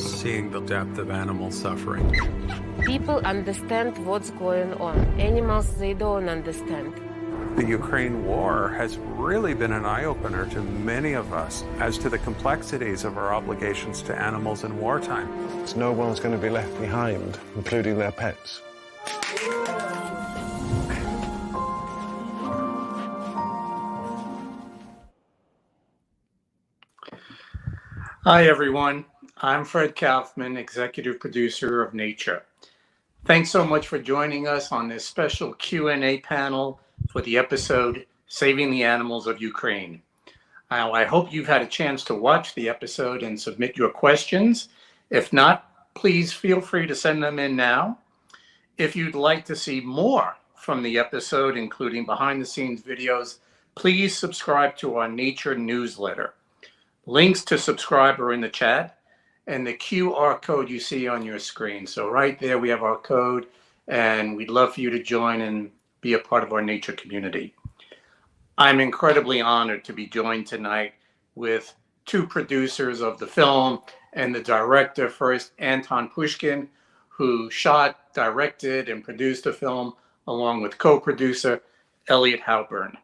seeing the depth of animal suffering. People understand what's going on. Animals, they don't understand. The Ukraine war has really been an eye-opener to many of us as to the complexities of our obligations to animals in wartime. No one's going to be left behind, including their pets. Hi, everyone. I'm Fred Kaufman, executive producer of Nature. Thanks so much for joining us on this special Q&A panel for the episode Saving the Animals of Ukraine. I hope you've had a chance to watch the episode and submit your questions. If not, please feel free to send them in now. If you'd like to see more from the episode, including behind-the-scenes videos, please subscribe to our Nature newsletter. Links to subscribe are in the chat and the QR code you see on your screen. So right there, we have our code, and we'd love for you to join and be a part of our Nature community. I'm incredibly honored to be joined tonight with two producers of the film and the director. First, Anton Pushkin, who shot, directed, and produced the film, along with co-producer Elliot Halpern.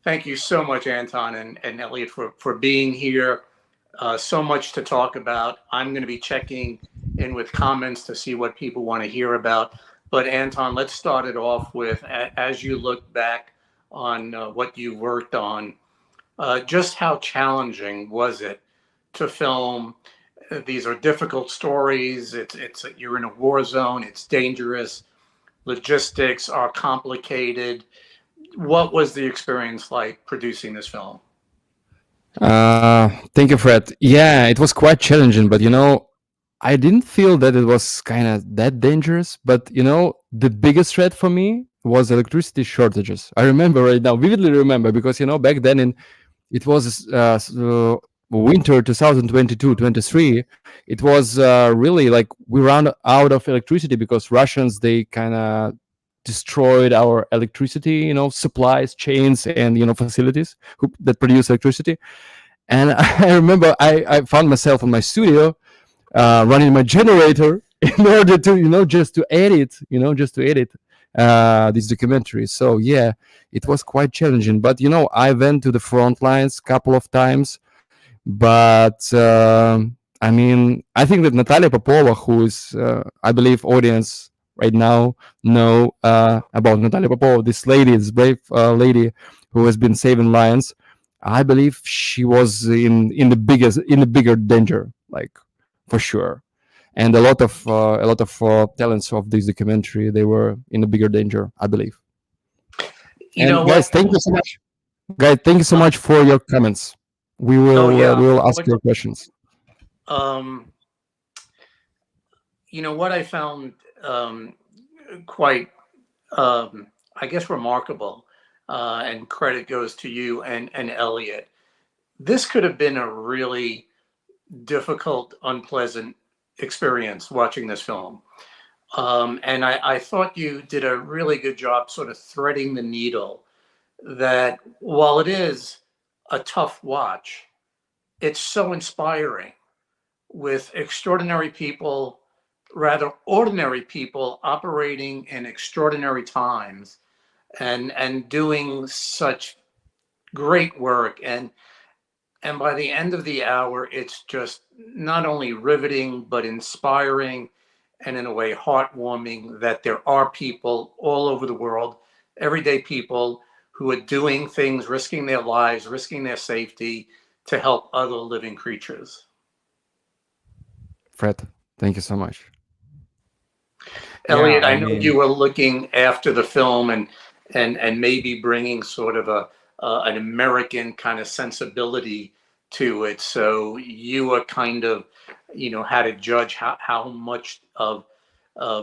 Thank you so much, Anton and Elliot, for being here. So much to talk about. I'm going to be checking in with comments to see what people want to hear about. But Anton, let's start it off with, as you look back on what you worked on, just how challenging was it to film? These are difficult stories. It's you're in a war zone. It's dangerous. Logistics are complicated. What was the experience like producing this film? Thank you, Fred. Yeah, it was quite challenging, but I didn't feel that it was kind of that dangerous. But the biggest threat for me was electricity shortages. I remember right now, vividly remember, because back then it was winter 2022-23. It was really like we ran out of electricity because Russians, they kind of destroyed our electricity, supplies, chains, and facilities that produce electricity. And I remember I found myself in my studio running my generator in order to just to edit this documentary. So yeah, it was quite challenging. But I went to the front lines a couple of times. But I think that Natalia Popova, who is I believe audience right now know about Natalia Popova, this lady, this brave lady who has been saving lions. I believe she was in the bigger danger, like for sure. And a lot of talents of this documentary, they were in a bigger danger, I believe. Guys, thank you so much. Guys, thank you so much for your comments. We will ask your questions. What I found quite, I guess, remarkable, and credit goes to you and Elliot. This could have been a really difficult, unpleasant experience watching this film. And I thought you did a really good job sort of threading the needle that while it is a tough watch, it's so inspiring with extraordinary people, rather ordinary people operating in extraordinary times and doing such great work. And by the end of the hour, it's just not only riveting, but inspiring and in a way heartwarming that there are people all over the world, everyday people who are doing things, risking their lives, risking their safety to help other living creatures. Fred, thank you so much. Elliot, I know you were looking after the film and maybe bringing sort of an American kind of sensibility to it. So you were kind of, had to judge how much of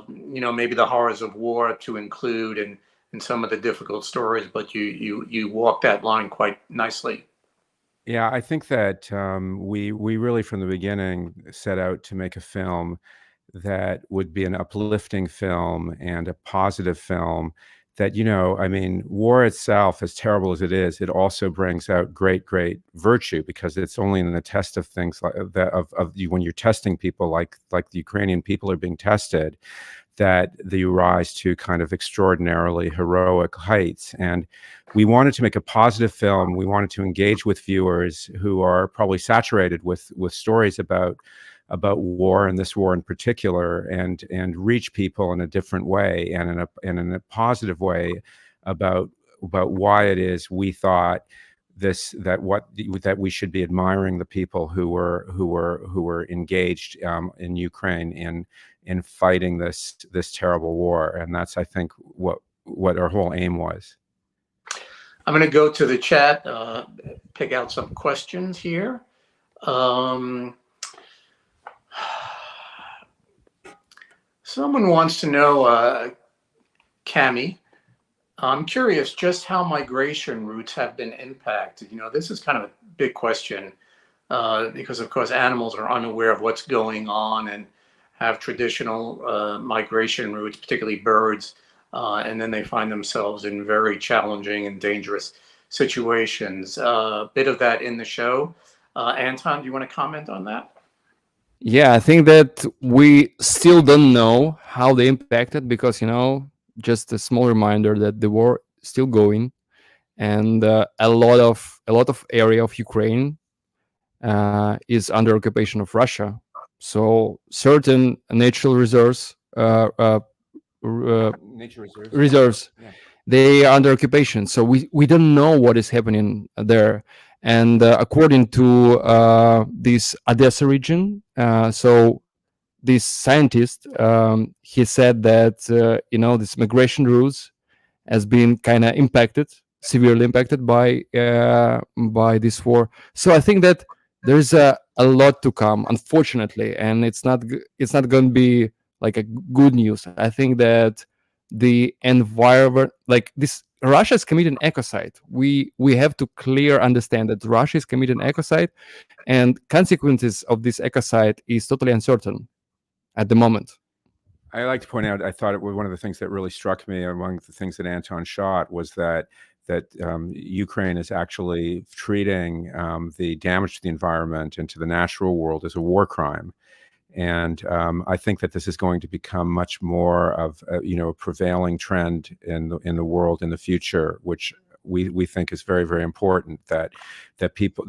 maybe the horrors of war to include and some of the difficult stories, but you walked that line quite nicely. Yeah, I think that we really from the beginning set out to make a film that would be an uplifting film and a positive film that, you know, I mean, war itself, as terrible as it is, it also brings out great virtue, because it's only in the test of things like that, of you, when you're testing people like the Ukrainian people are being tested, that you rise to kind of extraordinarily heroic heights. And we wanted to make a positive film. We wanted to engage with viewers who are probably saturated with stories about war, and this war in particular, and reach people in a different way and in a positive way about why it is we thought that we should be admiring the people who were engaged in Ukraine in fighting this terrible war. And that's, I think, what our whole aim was. I'm going to go to the chat, pick out some questions here. Someone wants to know, Cami, I'm curious just how migration routes have been impacted. You know, this is kind of a big question because, of course, animals are unaware of what's going on and have traditional migration routes, particularly birds, and then they find themselves in very challenging and dangerous situations. A bit of that in the show. Anton, do you want to comment on that? Yeah, I think that we still don't know how they impacted, because, you know, just a small reminder that the war is still going, and a lot of area of Ukraine is under occupation of Russia. So certain natural reserves, Nature reserves, yeah. They are under occupation. So we don't know what is happening there. And according to this Odessa region, so this scientist, he said that you know, this migration routes has been kind of severely impacted by this war. So I think that there's a lot to come, unfortunately, and it's not going to be like a good news. I think that the environment, like this, Russia is committing ecocide. We have to clear understand that Russia is committing ecocide, and consequences of this ecocide is totally uncertain at the moment. I like to point out, I thought it was one of the things that really struck me among the things that Anton shot was that Ukraine is actually treating the damage to the environment and to the natural world as a war crime. And I think that this is going to become much more of a prevailing trend in the world in the future, which we think is very, very important. That people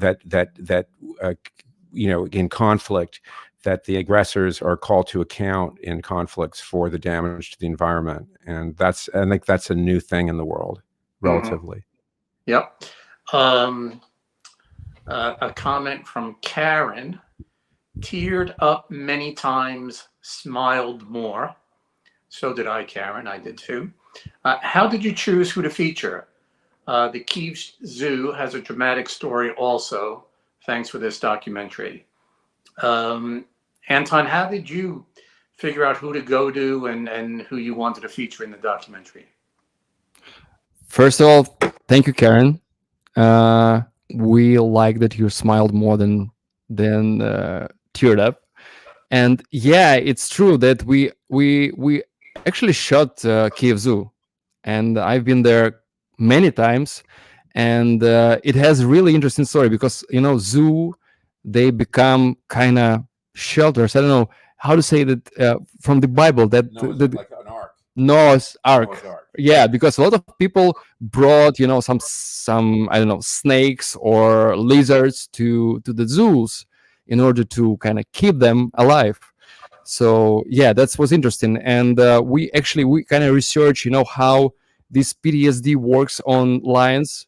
in conflict, that the aggressors are called to account in conflicts for the damage to the environment, and I think that's a new thing in the world, relatively. Yep. A comment from Karen. Teared up many times, smiled more. So did I, Karen. I did too. How did you choose who to feature? The Kyiv Zoo has a dramatic story also. Thanks for this documentary. Anton, how did you figure out who to go to and who you wanted to feature in the documentary? First of all, thank you, Karen. We like that you smiled more than teared up. And yeah, it's true that we actually shot Kyiv Zoo, and I've been there many times, and it has a really interesting story, because zoo, they become kind of shelters. I don't know how to say that from the Bible, that like an ark. Noah's Ark. Yeah, because a lot of people brought some I don't know, snakes or lizards to the zoos in order to kind of keep them alive. So yeah, that was interesting. And we kind of research how this PTSD works on lions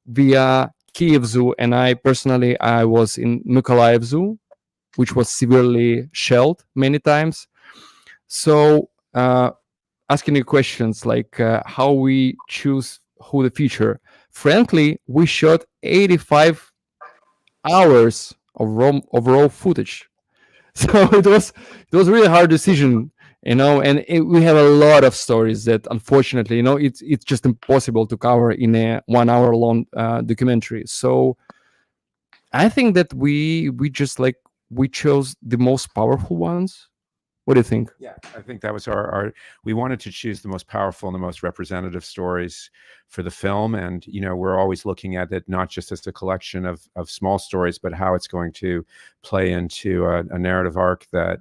via Kyiv Zoo. And I was in Mykolaiv Zoo, which was severely shelled many times. So asking you questions like how we choose who to feature. Frankly, we shot 85 hours of raw footage, so it was a really hard decision, and we have a lot of stories that unfortunately it's just impossible to cover in a 1 hour long documentary. So I think that we chose the most powerful ones What do you think? Yeah, I think that was our we wanted to choose the most powerful and the most representative stories for the film. And, we're always looking at it not just as a collection of small stories, but how it's going to play into a narrative arc that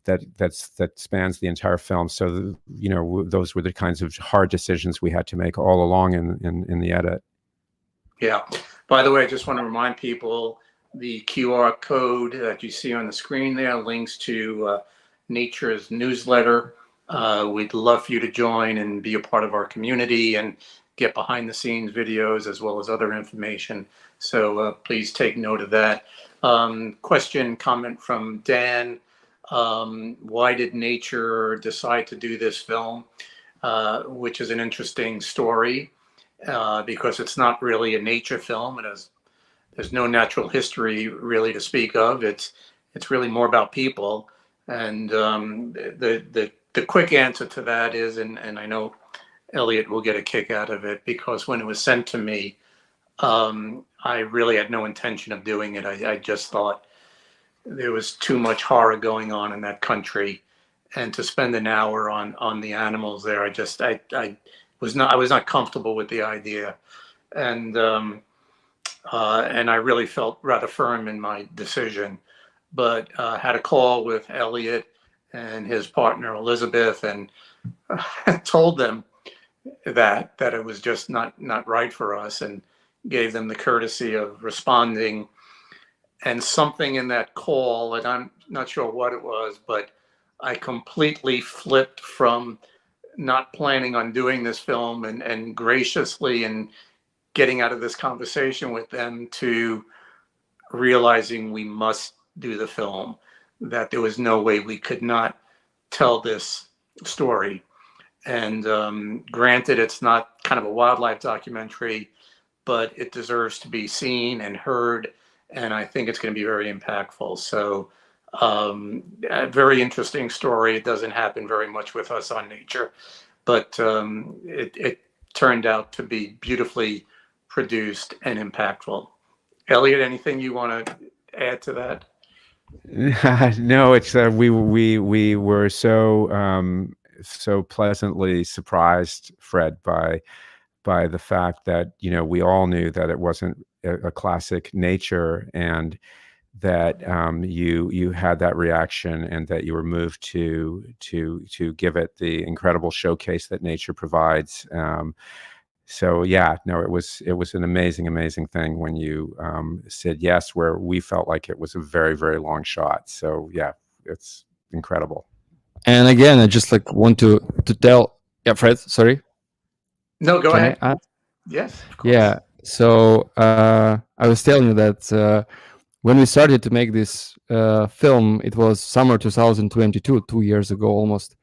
that spans the entire film. So, those were the kinds of hard decisions we had to make all along in the edit. Yeah. By the way, I just want to remind people the QR code that you see on the screen there links to Nature's newsletter. We'd love for you to join and be a part of our community and get behind the scenes videos as well as other information. So please take note of that. Comment from Dan. Why did Nature decide to do this film? Which is an interesting story because it's not really a nature film. There's no natural history really to speak of. It's really more about people. And the quick answer to that is, and I know Elliot will get a kick out of it, because when it was sent to me, I really had no intention of doing it. I just thought there was too much horror going on in that country, and to spend an hour on the animals there, I was not comfortable with the idea, and I really felt rather firm in my decision. But had a call with Elliot and his partner Elizabeth, and told them that it was just not right for us, and gave them the courtesy of responding. And something in that call, and I'm not sure what it was, but I completely flipped from not planning on doing this film and graciously and getting out of this conversation with them to realizing we must do the film, that there was no way we could not tell this story. And granted, it's not kind of a wildlife documentary, but it deserves to be seen and heard, and I think it's going to be very impactful. So a very interesting story. It doesn't happen very much with us on Nature, but it turned out to be beautifully produced and impactful. Elliot, anything you want to add to that? No, it's we were so pleasantly surprised, Fred, by the fact that we all knew that it wasn't a classic Nature, and that you had that reaction, and that you were moved to give it the incredible showcase that Nature provides. So yeah, no, it was an amazing thing when you said yes, where we felt like it was a very, very long shot. So yeah, it's incredible. And again, I just want to tell. Yeah, Fred, sorry. No, go ahead. Yes, of course. Yeah. So I was telling you that when we started to make this film, it was summer 2022, 2 years ago almost.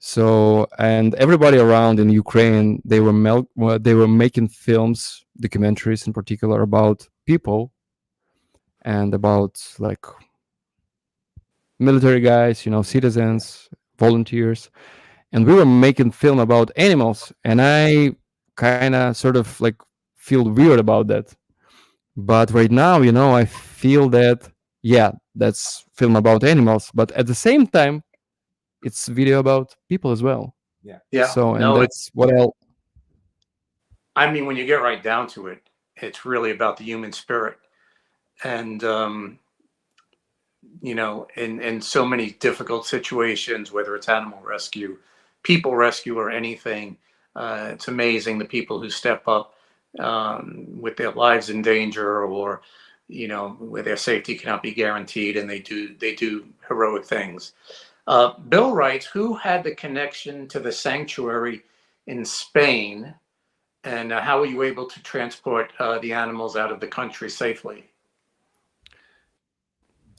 So, and everybody around in Ukraine, they were making films, documentaries in particular, about people and about military guys, citizens, volunteers. And we were making film about animals, and I kind of sort of feel weird about that. But right now, I feel that, yeah, that's film about animals, but at the same time, it's video about people as well. Yeah. So, and that's what else. I mean, when you get right down to it, it's really about the human spirit. And, in so many difficult situations, whether it's animal rescue, people rescue, or anything, it's amazing the people who step up with their lives in danger, or, where their safety cannot be guaranteed, and they do heroic things. Bill writes, who had the connection to the sanctuary in Spain, and how were you able to transport the animals out of the country safely?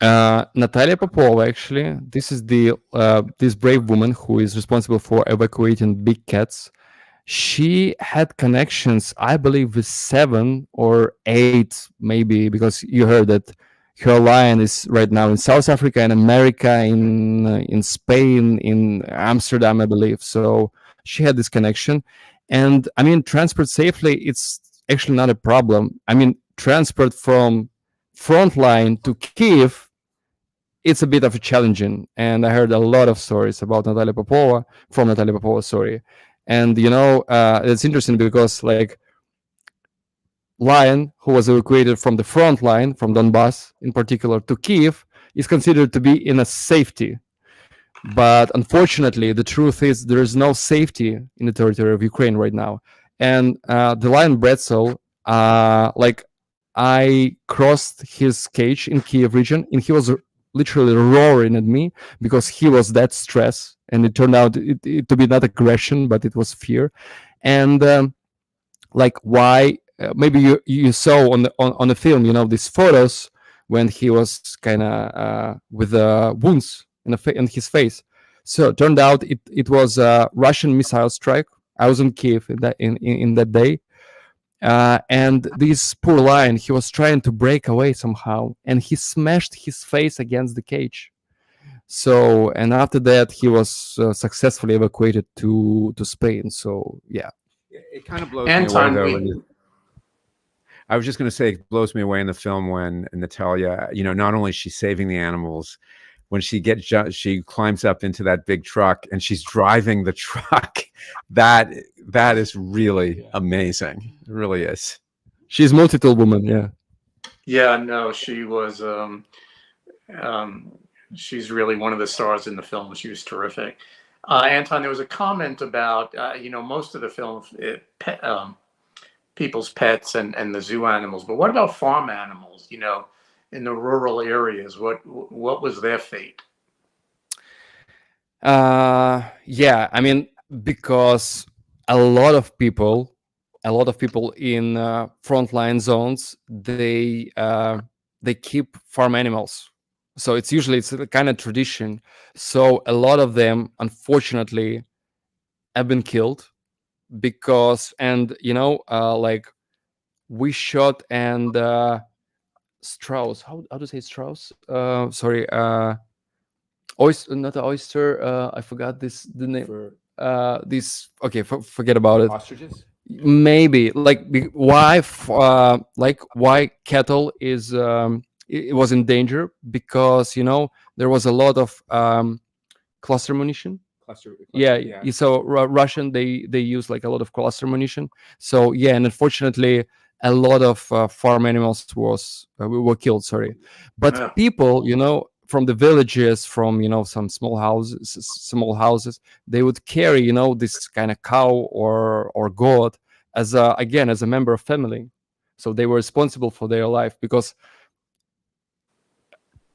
Natalia Popova, actually. This is this brave woman who is responsible for evacuating big cats. She had connections, I believe, with 7 or 8, maybe, because you heard that her lion is right now in South Africa, in America, in Spain, in Amsterdam, I believe. So she had this connection. And I mean, transport safely, it's actually not a problem. I mean, transport from Frontline to Kiev, it's a bit of a challenging. And I heard a lot of stories about Natalia Popova, from Natalia Popova, sorry. And it's interesting because like Lion, who was evacuated from the front line, from Donbass in particular, to Kiev, is considered to be in a safety. But unfortunately, the truth is there is no safety in the territory of Ukraine right now. And the Lion Bretzel, like I crossed his cage in Kiev region, and he was literally roaring at me because he was that stressed, and it turned out to be not aggression, but it was fear. And like why? Maybe you saw on the film, these photos when he was kind of with wounds in his face. So it turned out it was a Russian missile strike. I was in Kiev in that day. And this poor lion, he was trying to break away somehow, and he smashed his face against the cage. So, and after that, he was successfully evacuated to Spain. So, yeah. It kind of blows Anton, me away, though. I was just going to say, it blows me away in the film when Natalia, not only is she saving the animals, when she climbs up into that big truck and she's driving the truck, that is really amazing. It really is. She's a multi-tool woman, yeah. Yeah, no, she was. She's really one of the stars in the film. She was terrific. Anton, there was a comment about most of the film, people's pets and the zoo animals, but what about farm animals? In the rural areas, what was their fate? Yeah, I mean, because a lot of people in frontline zones, they keep farm animals. So it's a kind of tradition. So a lot of them, unfortunately, have been killed because, like we shot and Strauss. How to say Strauss? Sorry, oyster, not an oyster. I forgot the name. This okay. Forget about it. Ostriches? Maybe why cattle is it was in danger because there was a lot of cluster munition. Yeah. So Russian they use like a lot of cluster munition. So yeah, and unfortunately, a lot of farm animals were killed. Sorry, but people, from the villages, from some small houses, they would carry this kind of cow or goat as a member of family. So they were responsible for their life because.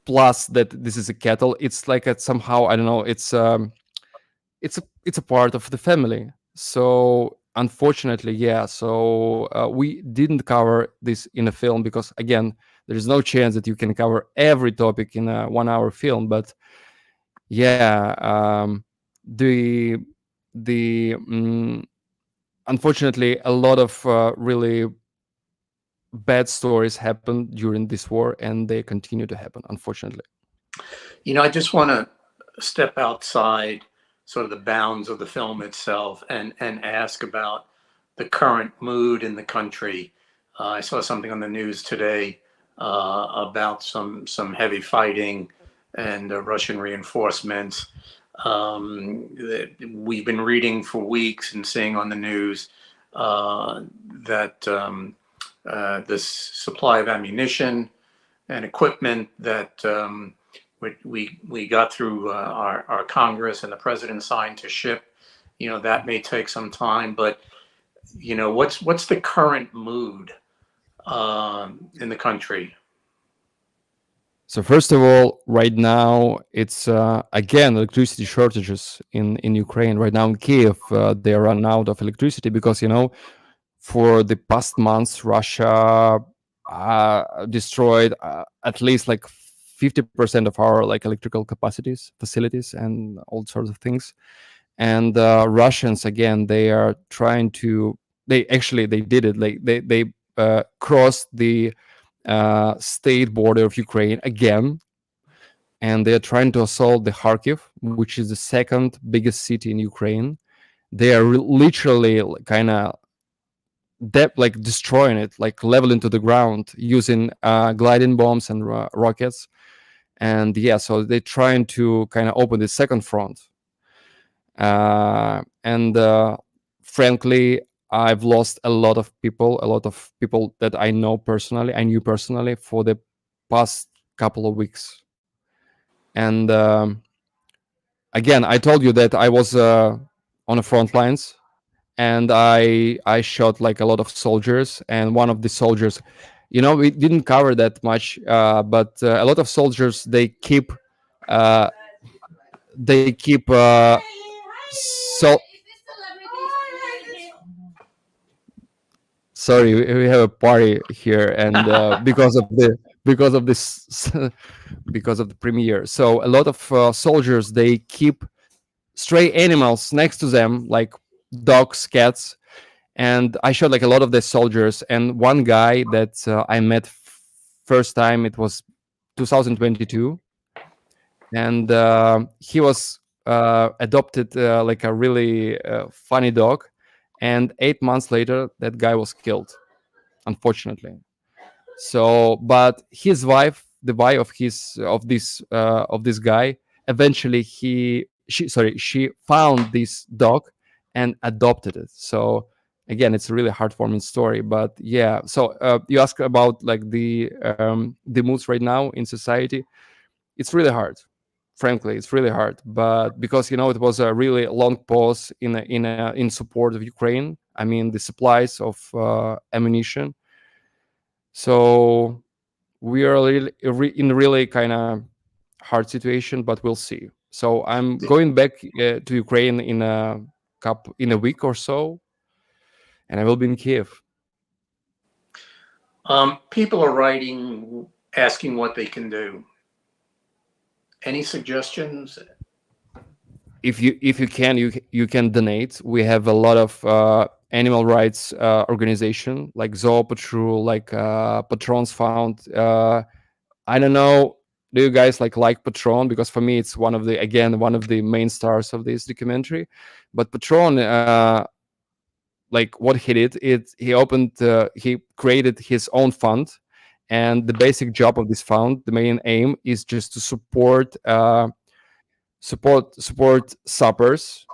Plus that this is a cattle, it's like somehow I don't know. It's a part of the family. So unfortunately, yeah. So we didn't cover this in a film because again, there is no chance that you can cover every topic in a 1-hour film. But yeah, unfortunately, a lot of really bad stories happened during this war, and they continue to happen, unfortunately. I just want to step outside sort of the bounds of the film itself and ask about the current mood in the country. I saw something on the news today about some heavy fighting and Russian reinforcements. That we've been reading for weeks and seeing on the news that this supply of ammunition and equipment that we got through our Congress and the president signed to ship, that may take some time, but what's the current mood in the country? So first of all, right now it's again electricity shortages in Ukraine. Right now in Kiev, they are running out of electricity because for the past months Russia destroyed at least like 50% of our electrical facilities and all sorts of things. And Russians again, they are trying to. They did it. They crossed the state border of Ukraine again, and they are trying to assault the Kharkiv, which is the second biggest city in Ukraine. They are literally kind of destroying it, leveling to the ground using gliding bombs and rockets. And yeah, so they're trying to kind of open the second front. And frankly, I've lost a lot of people that I knew personally for the past couple of weeks. And again, I told you that I was on the front lines, and I shot like a lot of soldiers. And one of the soldiers, we didn't cover that much, but a lot of soldiers, they keep so sorry, we have a party here, and because of this because of the premiere. So a lot of soldiers, they keep stray animals next to them, like dogs, cats. And I shot like a lot of the soldiers. And one guy that I met first time, it was 2022, and he was adopted like a really funny dog. And 8 months later, that guy was killed, unfortunately. So, but his wife, the wife of this guy, eventually she found this dog and adopted it. So again, it's a really heartwarming story. But yeah, so you ask about like the moods right now in society. It's really hard. Frankly, it's really hard. But because it was a really long pause in support of Ukraine. I mean, the supplies of ammunition. So we are in a really kind of hard situation, but we'll see. So I'm going back to Ukraine in a week or so, and I will be in Kiev. People are writing, asking what they can do. Any suggestions? If you can donate. We have a lot of animal rights organization like Zoo Patrol, like Patrons Found. I don't know. Do you guys like Patron? Because for me, it's one of the main stars of this documentary. But Patron, like what he did, he created his own fund, and the basic job of this fund, the main aim, is just to support sappers,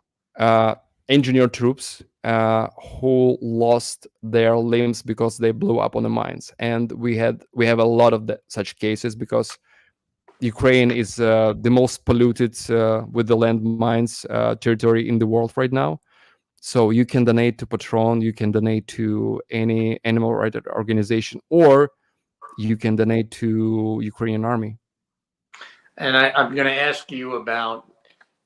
engineer troops who lost their limbs because they blew up on the mines. And we have a lot of such cases, because Ukraine is the most polluted with the landmines territory in the world right now. So you can donate to Patron, you can donate to any animal rights organization, or you can donate to Ukrainian army. And I'm going to ask you about,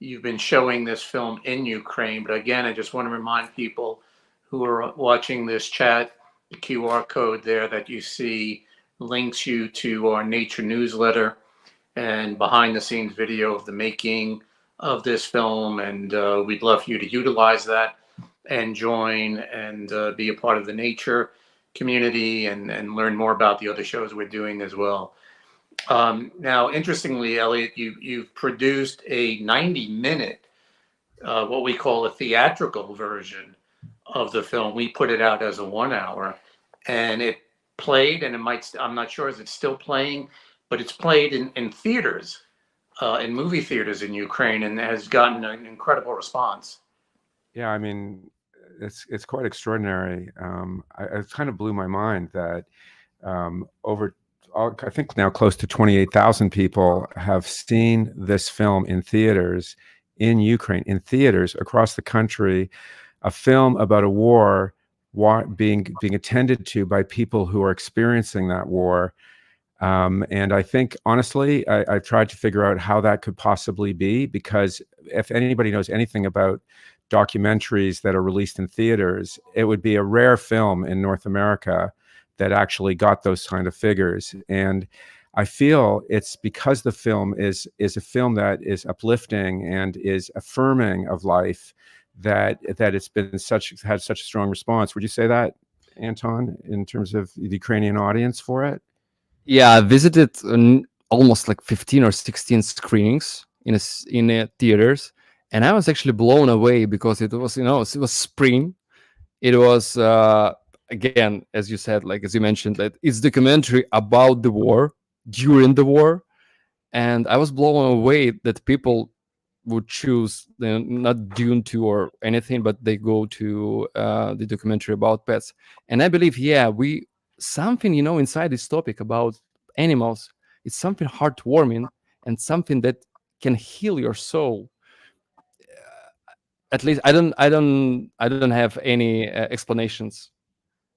you've been showing this film in Ukraine, but again, I just want to remind people who are watching this chat, the QR code there that you see links you to our Nature newsletter and behind the scenes video of the making of this film. And we'd love for you to utilize that and join and be a part of the Nature community and learn more about the other shows we're doing as well. Now, interestingly, Elliot, you've produced a 90-minute, what we call a theatrical version of the film. We put it out as a 1 hour, and it played, and I'm not sure, is it still playing, but it's played in theaters, in movie theaters in Ukraine, and has gotten an incredible response. Yeah, I mean, it's quite extraordinary. It kind of blew my mind that I think now close to 28,000 people have seen this film in theaters in Ukraine, in theaters across the country, a film about a war being attended to by people who are experiencing that war. And I think, honestly, I've tried to figure out how that could possibly be, because if anybody knows anything about documentaries that are released in theaters, it would be a rare film in North America that actually got those kind of figures. And I feel it's because the film is a film that is uplifting and is affirming of life that it's been had such a strong response. Would you say that, Anton, in terms of the Ukrainian audience for it? Yeah, I visited almost like 15 or 16 screenings in theaters, and I was actually blown away, because it was, it was spring. It was again, as you said, like as you mentioned, that it's documentary about the war, during the war, and I was blown away that people would choose not Dune 2 or anything, but they go to the documentary about pets. And I believe, we something, inside this topic about animals, it's something heartwarming and something that can heal your soul. At least I don't have any explanations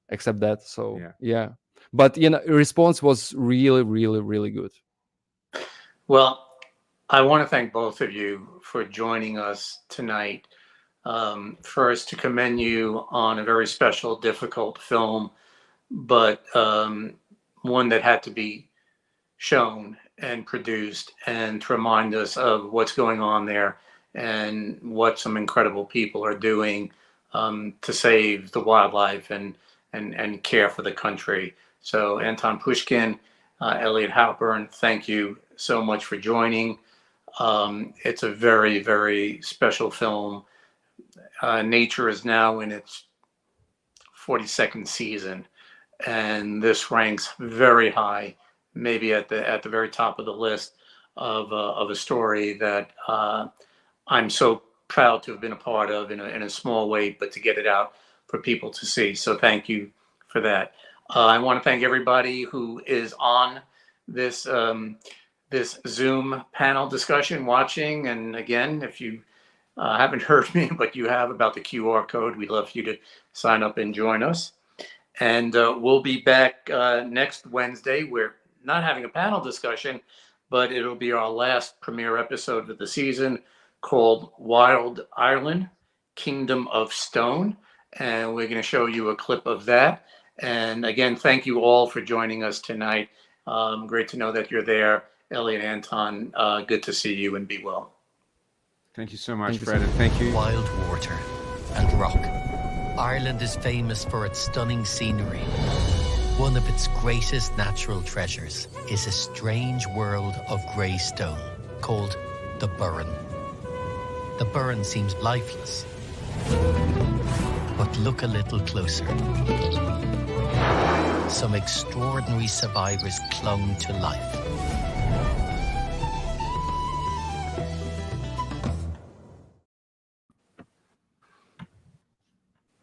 except that. So yeah. But response was really, really, really good. Well, I want to thank both of you for joining us tonight. First, to commend you on a very special, difficult film, but one that had to be shown and produced, and to remind us of what's going on there and what some incredible people are doing to save the wildlife and care for the country. So Anton Pushkin, Elliot Halpern, thank you so much for joining. It's a very, very special film. Nature is now in its 42nd season, and this ranks very high, maybe at the very top of the list of a story that I'm so proud to have been a part of in a small way, but to get it out for people to see. So thank you for that. I want to thank everybody who is on this this Zoom panel discussion watching. And again, if you haven't heard me, but you have, about the QR code, we'd love for you to sign up and join us. And we'll be back next Wednesday. We're not having a panel discussion, but it'll be our last premiere episode of the season, called Wild Ireland, Kingdom of Stone. And we're going to show you a clip of that. And again, thank you all for joining us tonight. Great to know that you're there. Elliot, Anton, good to see you, and be well. Thank you so much, Fred, and thank you. Wild water and rock. Ireland is famous for its stunning scenery. One of its greatest natural treasures is a strange world of grey stone called the Burren. The Burren seems lifeless, but look a little closer. Some extraordinary survivors clung to life.